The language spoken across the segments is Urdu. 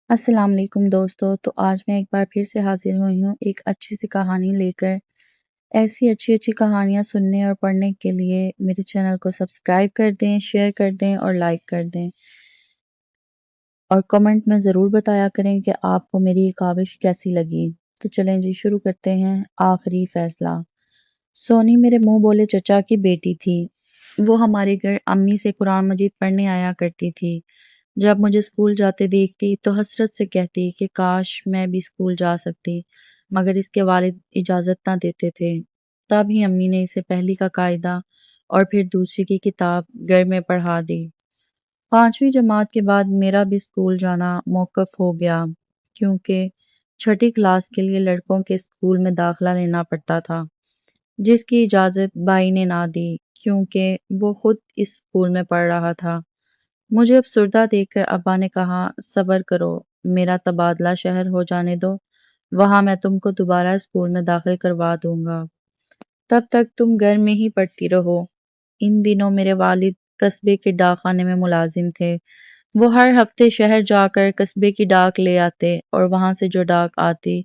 السلام علیکم دوستو، تو آج میں ایک بار پھر سے حاضر ہوئی ہوں ایک اچھی سی کہانی لے کر۔ ایسی اچھی اچھی کہانیاں سننے اور پڑھنے کے لیے میرے چینل کو سبسکرائب کر دیں، شیئر کر دیں اور لائک کر دیں، اور کمنٹ میں ضرور بتایا کریں کہ آپ کو میری یہ کاوش کیسی لگی۔ تو چلیں جی شروع کرتے ہیں۔ آخری فیصلہ۔ سونی میرے منہ بولے چچا کی بیٹی تھی۔ وہ ہمارے گھر امی سے قرآن مجید پڑھنے آیا کرتی تھی۔ جب مجھے اسکول جاتے دیکھتی تو حسرت سے کہتی کہ کاش میں بھی اسکول جا سکتی، مگر اس کے والد اجازت نہ دیتے تھے۔ تب ہی امی نے اسے پہلی کا قاعدہ اور پھر دوسری کی کتاب گھر میں پڑھا دی۔ 5ویں جماعت کے بعد میرا بھی اسکول جانا موقف ہو گیا، کیونکہ 6ٹھی کلاس کے لیے لڑکوں کے اسکول میں داخلہ لینا پڑتا تھا، جس کی اجازت بھائی نے نہ دی کیونکہ وہ خود اس اسکول میں پڑھ رہا تھا۔ مجھے افسردہ دیکھ کر ابا نے کہا، صبر کرو، میرا تبادلہ شہر ہو جانے دو، وہاں میں تم کو دوبارہ اسکول میں داخل کروا دوں گا، تب تک تم گھر میں ہی پڑھتی رہو۔ ان دنوں میرے والد قصبے کے ڈاک خانے میں ملازم تھے۔ وہ ہر ہفتے شہر جا کر قصبے کی ڈاک لے آتے اور وہاں سے جو ڈاک آتی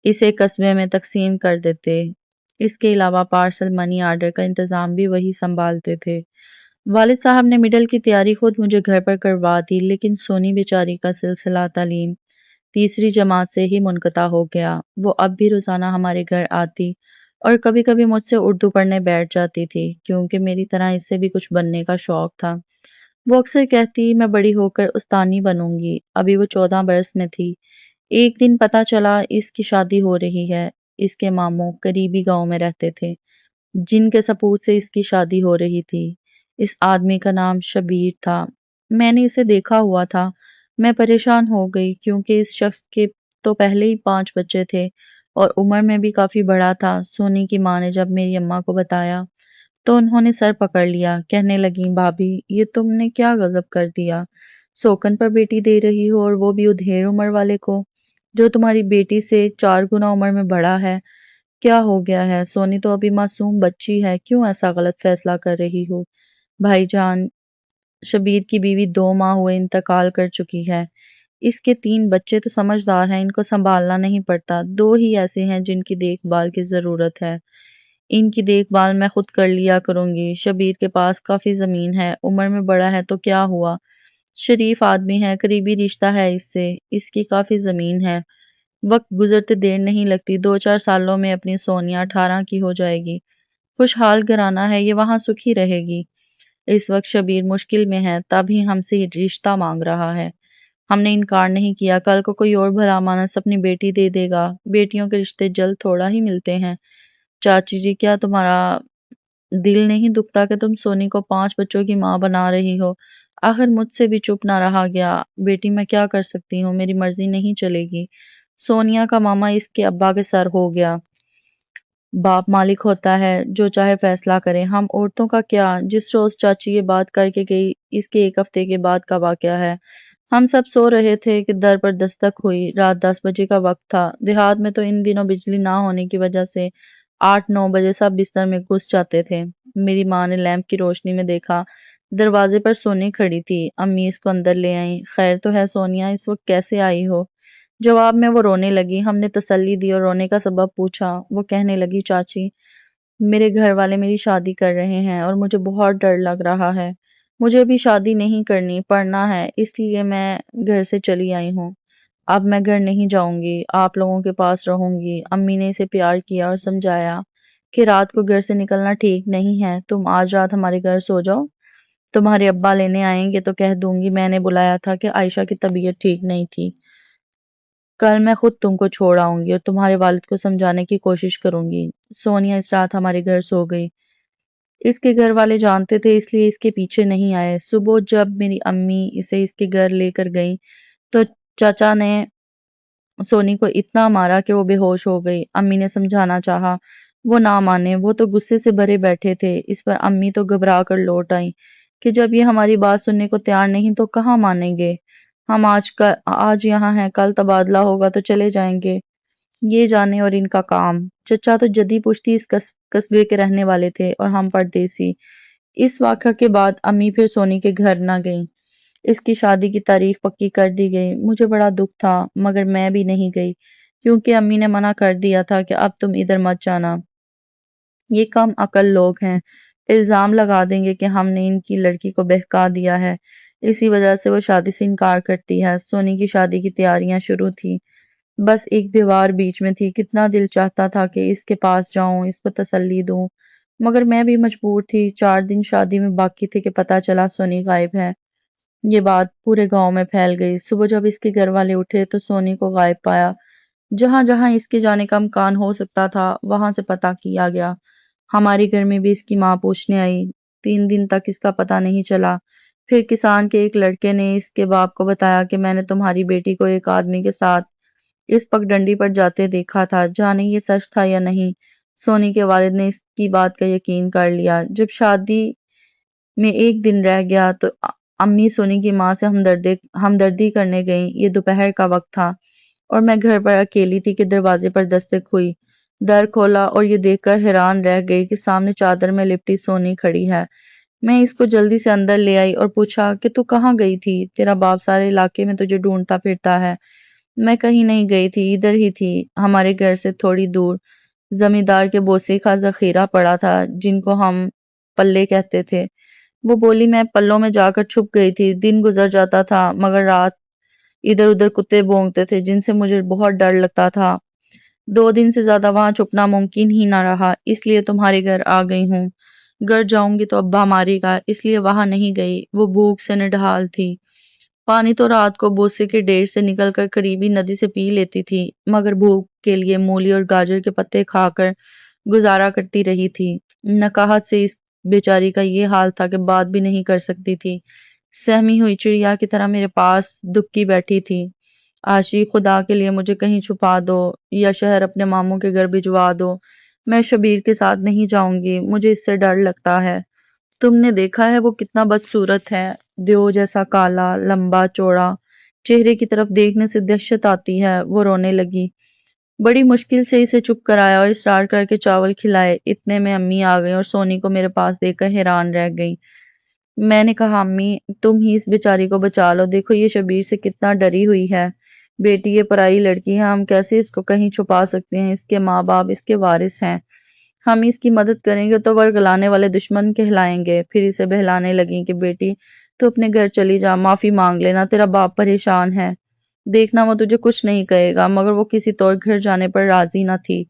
اسے قصبے میں تقسیم کر دیتے۔ اس کے علاوہ پارسل منی آرڈر کا انتظام بھی وہی سنبھالتے تھے۔ والد صاحب نے مڈل کی تیاری خود مجھے گھر پر کروا دی، لیکن سونی بیچاری کا سلسلہ تعلیم 3ری جماعت سے ہی منقطع ہو گیا۔ وہ اب بھی روزانہ ہمارے گھر آتی اور کبھی کبھی مجھ سے اردو پڑھنے بیٹھ جاتی تھی، کیونکہ میری طرح اس سے بھی کچھ بننے کا شوق تھا۔ وہ اکثر کہتی میں بڑی ہو کر استانی بنوں گی۔ ابھی وہ 14 برس میں تھی۔ ایک دن پتہ چلا اس کی شادی ہو رہی ہے۔ اس کے ماموں قریبی گاؤں میں رہتے تھے، جن کے سپورٹ سے اس کی شادی ہو رہی تھی۔ اس آدمی کا نام شبیر تھا۔ میں نے اسے دیکھا ہوا تھا۔ میں پریشان ہو گئی کیونکہ اس شخص کے تو پہلے ہی 5 بچے تھے اور عمر میں بھی کافی بڑا تھا۔ سونی کی ماں نے جب میری اماں کو بتایا تو انہوں نے سر پکڑ لیا، کہنے لگیں، بھابھی یہ تم نے کیا غضب کر دیا؟ سوکن پر بیٹی دے رہی ہو اور وہ بھی ادھیڑ عمر والے کو، جو تمہاری بیٹی سے 4 گنا عمر میں بڑا ہے۔ کیا ہو گیا ہے؟ سونی تو ابھی معصوم بچی ہے، کیوں ایسا غلط فیصلہ کر رہی ہو؟ بھائی جان، شبیر کی بیوی 2 ماہ ہوئے انتقال کر چکی ہے۔ اس کے 3 بچے تو سمجھدار ہیں، ان کو سنبھالنا نہیں پڑتا۔ 2 ہی ایسے ہیں جن کی دیکھ بھال کی ضرورت ہے۔ ان کی دیکھ بھال میں خود کر لیا کروں گی۔ شبیر کے پاس کافی زمین ہے، عمر میں بڑا ہے تو کیا ہوا؟ شریف آدمی ہے، قریبی رشتہ ہے اس سے، اس کی کافی زمین ہے۔ وقت گزرتے دیر نہیں لگتی، 2-4 سالوں میں اپنی سونیا 18 کی ہو جائے گی۔ خوشحال گھرانہ ہے، یہ وہاں سکھی رہے گی۔ اس وقت شبیر مشکل میں ہے، تب ہی ہم سے رشتہ مانگ رہا ہے۔ ہم نے انکار نہیں کیا، کل کو کوئی اور بھلا مانس اپنی بیٹی دے دے گا۔ بیٹیوں کے رشتے جلد تھوڑا ہی ملتے ہیں۔ چاچی جی، کیا تمہارا دل نہیں دکھتا کہ تم سونی کو 5 بچوں کی ماں بنا رہی ہو؟ آخر مجھ سے بھی چپ نہ رہا گیا۔ بیٹی میں کیا کر سکتی ہوں، میری مرضی نہیں چلے گی۔ سونیا کا ماما اس کے ابا کے سر ہو گیا۔ باپ مالک ہوتا ہے، جو چاہے فیصلہ کرے۔ ہم عورتوں کا کیا؟ جس روز چاچی یہ بات کر کے گئی، اس کے 1 ہفتے کے بعد کا واقعہ ہے۔ ہم سب سو رہے تھے کہ در پر دستک ہوئی۔ رات 10 بجے کا وقت تھا۔ دیہات میں تو ان دنوں بجلی نہ ہونے کی وجہ سے 8-9 بجے سب بستر میں گھس جاتے تھے۔ میری ماں نے لیمپ کی روشنی میں دیکھا، دروازے پر سونی کھڑی تھی۔ امی اس کو اندر لے آئیں۔ خیر تو ہے سونیا، اس وقت کیسے آئی ہو؟ جواب میں وہ رونے لگی۔ ہم نے تسلی دی اور رونے کا سبب پوچھا۔ وہ کہنے لگی، چاچی، میرے گھر والے میری شادی کر رہے ہیں اور مجھے بہت ڈر لگ رہا ہے۔ مجھے ابھی شادی نہیں کرنی، پڑھنا ہے، اس لیے میں گھر سے چلی آئی ہوں۔ اب میں گھر نہیں جاؤں گی، آپ لوگوں کے پاس رہوں گی۔ امی نے اسے پیار کیا اور سمجھایا کہ رات کو گھر سے نکلنا ٹھیک نہیں ہے، تم آج رات ہمارے گھر سو جاؤ۔ تمہارے ابا لینے آئیں گے تو کہہ دوں گی میں نے بلایا تھا کہ عائشہ کی طبیعت ٹھیک نہیں تھی۔ کل میں خود تم کو چھوڑ آؤں گی اور تمہارے والد کو سمجھانے کی کوشش کروں گی۔ سونیا اس رات ہمارے گھر سو گئی۔ اس کے گھر والے جانتے تھے، اس لیے اس کے پیچھے نہیں آئے۔ صبح جب میری امی اسے اس کے گھر لے کر گئیں تو چاچا نے سونی کو اتنا مارا کہ وہ بے ہوش ہو گئی۔ امی نے سمجھانا چاہا، وہ نہ مانے۔ وہ تو غصے سے بھرے بیٹھے تھے۔ اس پر امی تو گھبرا کر لوٹ آئیں کہ جب یہ ہماری بات سننے کو تیار نہیں تو کہاں مانیں گے۔ ہم آج یہاں ہیں، کل تبادلہ ہوگا تو چلے جائیں گے، یہ جانے اور ان کا کام۔ چچا تو جدی پشتی اس قصبے کے رہنے والے تھے اور ہم پردیسی۔ اس واقعہ کے بعد امی پھر سونی کے گھر نہ گئیں۔ اس کی شادی کی تاریخ پکی کر دی گئی۔ مجھے بڑا دکھ تھا مگر میں بھی نہیں گئی کیونکہ امی نے منع کر دیا تھا کہ اب تم ادھر مت جانا، یہ کم عقل لوگ ہیں، الزام لگا دیں گے کہ ہم نے ان کی لڑکی کو بہکا دیا ہے، اسی وجہ سے وہ شادی سے انکار کرتی ہے۔ سونی کی شادی کی تیاریاں شروع تھی، بس ایک دیوار بیچ میں تھی۔ کتنا دل چاہتا تھا کہ اس کے پاس جاؤں، اس کو تسلی دوں، مگر میں بھی مجبور تھی۔ 4 دن شادی میں باقی تھے کہ پتہ چلا سونی غائب ہے۔ یہ بات پورے گاؤں میں پھیل گئی۔ صبح جب اس کے گھر والے اٹھے تو سونی کو غائب پایا۔ جہاں جہاں اس کے جانے کا امکان ہو سکتا تھا وہاں سے پتہ کیا گیا۔ ہمارے گھر میں بھی اس کی ماں پوچھنے آئی۔ 3 دن تک اس کا پتہ نہیں چلا۔ پھر کسان کے ایک لڑکے نے اس کے باپ کو بتایا کہ میں نے تمہاری بیٹی کو ایک آدمی کے ساتھ اس پگڈنڈی پر جاتے دیکھا تھا۔ جانے یہ سچ تھا یا نہیں، سونی کے والد نے اس کی بات کا یقین کر لیا۔ جب شادی میں 1 دن رہ گیا تو امی سونی کی ماں سے ہمدردی کرنے گئیں۔ یہ دوپہر کا وقت تھا اور میں گھر پر اکیلی تھی کہ دروازے پر دستک ہوئی۔ در کھولا اور یہ دیکھ کر حیران رہ گئی کہ سامنے چادر میں لپٹی سونی کھڑی ہے۔ میں اس کو جلدی سے اندر لے آئی اور پوچھا کہ تو کہاں گئی تھی؟ تیرا باپ سارے علاقے میں تجھے ڈھونڈتا پھرتا ہے۔ میں کہیں نہیں گئی تھی، ادھر ہی تھی۔ ہمارے گھر سے تھوڑی دور زمیندار کے بوسے کا ذخیرہ پڑا تھا جن کو ہم پلے کہتے تھے۔ وہ بولی میں پلوں میں جا کر چھپ گئی تھی۔ دن گزر جاتا تھا مگر رات ادھر ادھر کتے بھونکتے تھے جن سے مجھے بہت ڈر لگتا تھا۔ 2 دن سے زیادہ وہاں چھپنا ممکن ہی نہ رہا، اس لیے تمہارے گھر آ گئی ہوں۔ گھر جاؤں گی تو ابا مارے گا، اس لیے وہاں نہیں گئی۔ وہ بھوک سے نڈھال تھی۔ پانی تو رات کو بوسے کے ڈیر سے نکل کر قریبی ندی سے پی لیتی تھی مگر بھوک کے لیے مولی اور گاجر کے پتے کھا کر گزارا کرتی رہی تھی۔ نکاہت سے اس بیچاری کا یہ حال تھا کہ بات بھی نہیں کر سکتی تھی۔ سہمی ہوئی چڑیا کی طرح میرے پاس دبکی بیٹھی تھی۔ عاشق خدا کے لیے مجھے کہیں چھپا دو یا شہر اپنے ماموں کے گھر بھجوا دو، میں شبیر کے ساتھ نہیں جاؤں گی، مجھے اس سے ڈر لگتا ہے۔ تم نے دیکھا ہے وہ کتنا بدصورت ہے، دیو جیسا کالا، لمبا چوڑا، چہرے کی طرف دیکھنے سے دہشت آتی ہے۔ وہ رونے لگی۔ بڑی مشکل سے اسے چپ کرایا اور اصرار کر کے چاول کھلائے۔ اتنے میں امی آ گئیں اور سونی کو میرے پاس دیکھ کر حیران رہ گئی۔ میں نے کہا امی تم ہی اس بیچاری کو بچا لو، دیکھو یہ شبیر سے کتنا ڈری ہوئی ہے۔ بیٹی یہ پرائی لڑکی ہے، ہم کیسے اس کو کہیں چھپا سکتے ہیں؟ اس کے ماں باپ اس کے وارث ہیں، ہم اس کی مدد کریں گے تو ورگلانے والے دشمن کہلائیں گے۔ پھر اسے بہلانے لگیں کہ بیٹی تو اپنے گھر چلی جا، معافی مانگ لینا، تیرا باپ پریشان ہے، دیکھنا وہ تجھے کچھ نہیں کہے گا۔ مگر وہ کسی طور گھر جانے پر راضی نہ تھی۔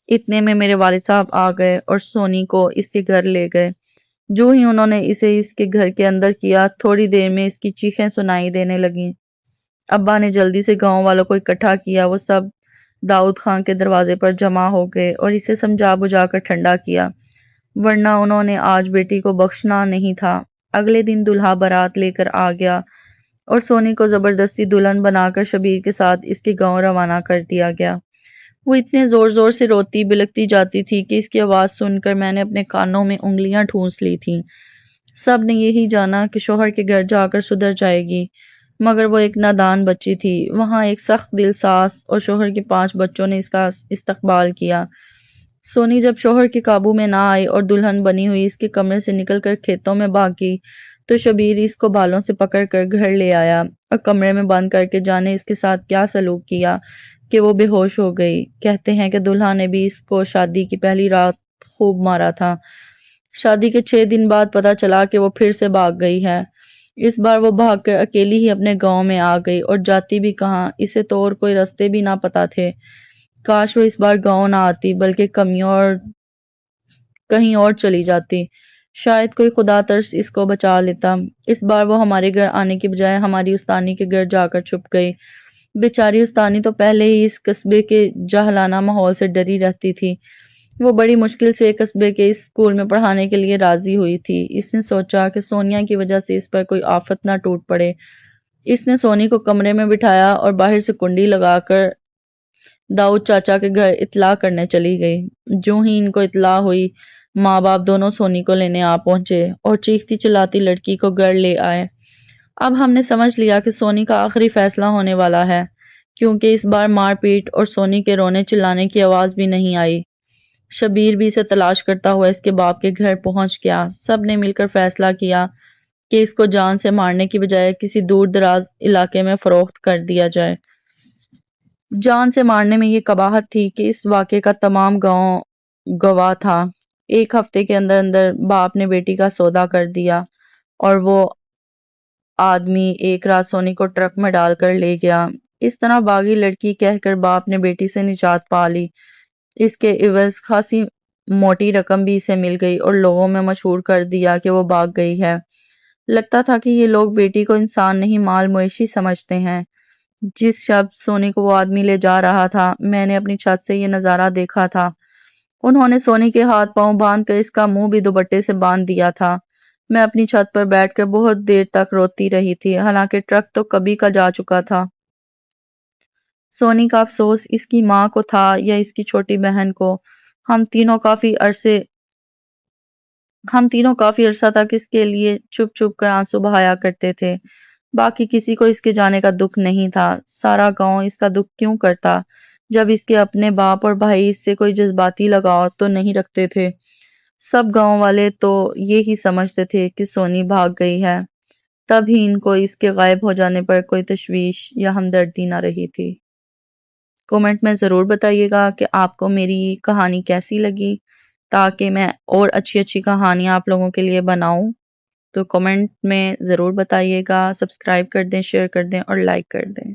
اتنے میں میرے والد صاحب آ گئے اور سونی کو اس کے گھر لے گئے۔ جو ہی انہوں نے اسے اس کے گھر کے اندر کیا، تھوڑی دیر میں اس کی چیخیں سنائی دینے لگیں۔ ابا نے جلدی سے گاؤں والوں کو اکٹھا کیا۔ وہ سب داؤد خان کے دروازے پر جمع ہو گئے اور اسے سمجھا بجھا کر ٹھنڈا کیا، ورنہ انہوں نے آج بیٹی کو بخشنا نہیں تھا۔ اگلے دن دلہا بارات لے کر آ گیا اور سونی کو زبردستی دلہن بنا کر شبیر کے ساتھ اس کے گاؤں روانہ کر دیا گیا۔ وہ اتنے زور زور سے روتی بلکتی جاتی تھی کہ اس کی آواز سن کر میں نے اپنے کانوں میں انگلیاں ٹھونس لی تھیں۔ سب نے یہی جانا کہ شوہر کے گھر جا کر سدھر جائے گی، مگر وہ ایک نادان بچی تھی۔ وہاں ایک سخت دل ساس اور شوہر کے 5 بچوں نے اس کا استقبال کیا۔ سونی جب شوہر کے قابو میں نہ آئی اور دلہن بنی ہوئی اس کے کمرے سے نکل کر کھیتوں میں بھاگی تو شبیر اس کو بالوں سے پکڑ کر گھر لے آیا اور کمرے میں بند کر کے جانے اس کے ساتھ کیا سلوک کیا کہ وہ بے ہوش ہو گئی۔ کہتے ہیں کہ دلہا نے بھی اس کو شادی کی پہلی رات خوب مارا تھا۔ شادی کے 6 دن بعد پتہ چلا کہ وہ پھر سے بھاگ گئی ہے۔ اس بار وہ بھاگ کر اکیلی ہی اپنے گاؤں میں آ گئی اور جاتی بھی کہاں، اسے تو اور کوئی راستے بھی نہ پتہ تھے۔ کاش وہ اس بار گاؤں نہ آتی بلکہ کہیں اور چلی جاتی، شاید کوئی خدا ترس اس کو بچا لیتا۔ اس بار وہ ہمارے گھر آنے کی بجائے ہماری استانی کے گھر جا کر چھپ گئی۔ بیچاری استانی تو پہلے ہی اس قصبے کے جاہلانہ ماحول سے ڈری رہتی تھی۔ وہ بڑی مشکل سے قصبے کے اس اسکول میں پڑھانے کے لیے راضی ہوئی تھی۔ اس نے سوچا کہ سونیا کی وجہ سے اس پر کوئی آفت نہ ٹوٹ پڑے۔ اس نے سونی کو کمرے میں بٹھایا اور باہر سے کنڈی لگا کر داؤد چاچا کے گھر اطلاع کرنے چلی گئی۔ جو ہی ان کو اطلاع ہوئی، ماں باپ دونوں سونی کو لینے آ پہنچے اور چیختی چلاتی لڑکی کو گھر لے آئے۔ اب ہم نے سمجھ لیا کہ سونی کا آخری فیصلہ ہونے والا ہے، کیونکہ اس بار مار پیٹ اور سونی کے رونے چلانے کی آواز بھی نہیں آئی۔ شبیر بھی اسے تلاش کرتا ہوا اس کے باپ کے گھر پہنچ گیا۔ سب نے مل کر فیصلہ کیا کہ اس کو جان سے مارنے کی بجائے کسی دور دراز علاقے میں فروخت کر دیا جائے۔ جان سے مارنے میں یہ قباحت تھی کہ اس واقعے کا تمام گاؤں گواہ تھا۔ ایک ہفتے کے اندر اندر باپ نے بیٹی کا سودا کر دیا اور وہ آدمی ایک رات سونی کو ٹرک میں ڈال کر لے گیا۔ اس طرح باغی لڑکی کہہ کر باپ نے بیٹی سے نجات پا لی۔ اس کے عوض خاصی موٹی رقم بھی اسے مل گئی اور لوگوں میں مشہور کر دیا کہ وہ بھاگ گئی ہے۔ لگتا تھا کہ یہ لوگ بیٹی کو انسان نہیں مال مویشی سمجھتے ہیں۔ جس شب سونی کو وہ آدمی لے جا رہا تھا میں نے اپنی چھت سے یہ نظارہ دیکھا تھا۔ انہوں نے سونی کے ہاتھ پاؤں باندھ کر اس کا منہ بھی دوپٹے سے باندھ دیا تھا۔ میں اپنی چھت پر بیٹھ کر بہت دیر تک روتی رہی تھی، حالانکہ ٹرک تو کبھی کا جا چکا تھا۔ سونی کا افسوس اس کی ماں کو تھا یا اس کی چھوٹی بہن کو۔ ہم تینوں کافی عرصہ تک اس کے لیے چپ چپ کر آنسو بہایا کرتے تھے۔ باقی کسی کو اس کے جانے کا دکھ نہیں تھا۔ سارا گاؤں اس کا دکھ کیوں کرتا جب اس کے اپنے باپ اور بھائی اس سے کوئی جذباتی لگاؤ تو نہیں رکھتے تھے۔ سب گاؤں والے تو یہی سمجھتے تھے کہ سونی بھاگ گئی ہے، تب ہی ان کو اس کے غائب ہو جانے پر کوئی تشویش یا ہمدردی نہ رہی تھی۔ کومنٹ میں ضرور بتائیے گا کہ آپ کو میری کہانی کیسی لگی، تاکہ میں اور اچھی اچھی کہانیاں آپ لوگوں کے لیے بناؤں۔ تو کمنٹ میں ضرور بتائیے گا، سبسکرائب کر دیں، شیئر کر دیں اور لائک کر دیں۔